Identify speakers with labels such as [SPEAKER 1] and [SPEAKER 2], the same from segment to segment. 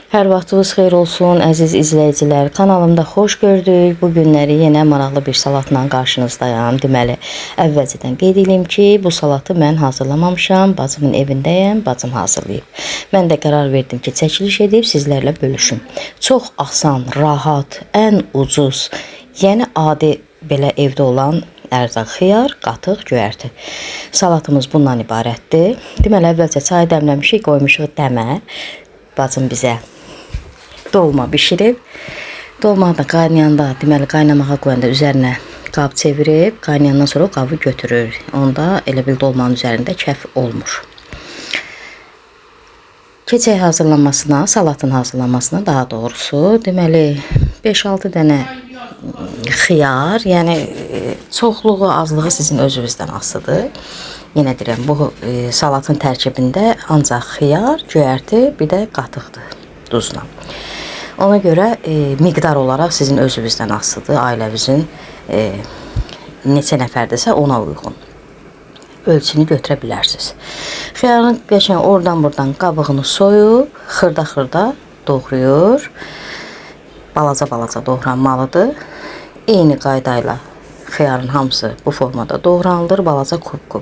[SPEAKER 1] Hər vaxtınız xeyir olsun, əziz izləyicilər. Kanalımda xoş gördük. Bu günləri yenə maraqlı bir salatla qarşınızdayam. Deməli, əvvəlcədən qeyd edeyim ki, bu salatı mən hazırlamamışam. Bacımın evindəyəm, bacım hazırlayıb. Mən də qərar verdim ki, çəkiliş edib sizlərlə bölüşüm. Çox asan, rahat, ən ucuz, yəni adi belə evdə olan ərzaq, xiyar, qatıq, göyərti. Salatımız bundan ibarətdir. Deməli, əvvəlcə çay dəmləmişik, qoymuşuq dəmə. Bacım bizə dolma bişirib. Dolma da qaynayanda, deməli qaynamağa qoyanda üzərinə qab çevirib, qaynayandan sonra qabı götürür. Onda elə bil dolmanın üzərində kəf olmur. Keçək hazırlanmasına, salatın hazırlanmasına daha doğrusu. Deməli 5-6 dənə xiyar, yəni çoxluğu, azlığı sizin özünüzdən asılıdır. Yenə deyirəm, bu salatın tərkibində ancaq xiyar, göyərti, bir də qatıqdır duzla. Ona görə miqdar olaraq sizin özünüzdən asılıdır, ailəvizin neçə nəfərdirsə ona uyğun ölçünü götürə bilərsiniz. Xiyarın qəşəng oradan-buradan qabığını soyub, xırda-xırda doğrayır. Balaca-balaca doğranmalıdır. Eyni qaydayla xiyarın hamısı bu formada doğranılır, balaca kub-kub.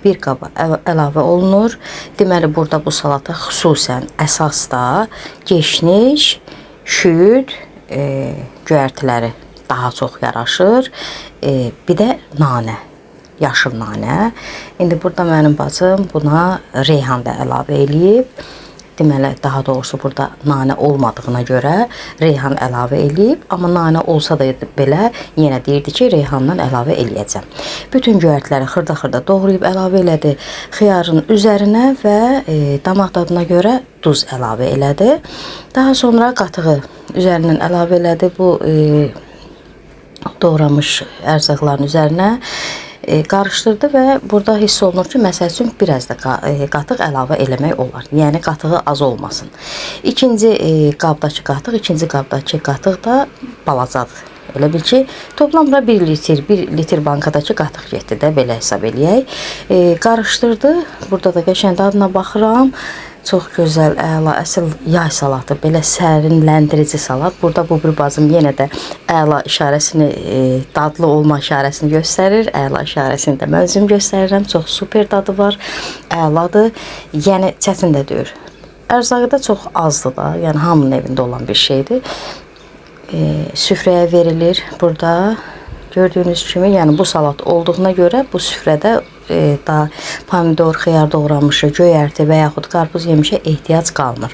[SPEAKER 1] Bir qaba əlavə olunur. Deməli, burada bu salata xüsusən əsasda keşniş, şüd, göyərtiləri daha çox yaraşır. Bir də nanə, yaşıl nanə. İndi burada mənim bacım buna reyhan da əlavə eləyib. Deməli, daha doğrusu burada nanə olmadığına görə reyhan əlavə eləyib. Amma nanə olsa da belə yenə deyirdi ki, reyhandan əlavə eləyəcəm. Bütün göyərtiləri xırda-xırda doğrayıb əlavə elədi xiyarın üzərinə və damaq dadına görə duz əlavə elədi. Daha sonra qatığı üzərindən əlavə elədi bu doğramış ərzaqların üzərinə. Qarışdırdı və burada hiss olunur ki, məsəl üçün biraz da qatıq əlavə eləmək olar. Yəni qatığı az olmasın. İkinci qabdakı qatıq, ikinci qabdakı qatıq da balacadır. Elə bil ki, toplamda 1 litr bankadakı qatıq getdi də, belə hesab eləyək. Qarışdırdı. Burada da qəşəng dadına baxıram. Çox gözəl, əla, əsl yay salatı, belə sərinləndirici salat. Burada bu bir bacım yenə də əla işarəsini, dadlı olma işarəsini göstərir. Əla işarəsini də mən özüm göstərirəm. Çox super dadı var, əladır. Yəni çətin də deyir. Ərzağı da çox azdır da, yəni hamının evində olan bir şeydir. Süfrəyə verilir burada. Gördüyünüz kimi, yəni bu salat olduğuna görə bu süfrədə da pomidor, xiyar doğramışı, göyərti və yaxud qarpız yemişə ehtiyac qalmır.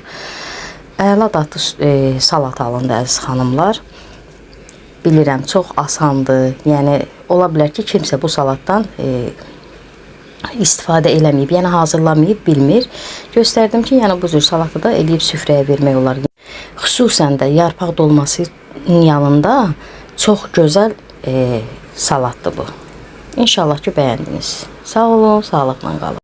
[SPEAKER 1] Əla dadlı salat alındı əziz xanımlar. Bilirəm, çox asandır. Yəni ola bilər ki, kimsə bu salatdan istifadə eləməyib, yəni hazırlamayıb, bilmir. Göstərdim ki, yəni bu cür salatı da eləyib süfrəyə vermək olar. Xüsusən də yarpaq dolmasının yanında çox gözəl salatdır bu. İnşallah ki, bəyəndiniz. Sağ olun, sağlıqla qalın.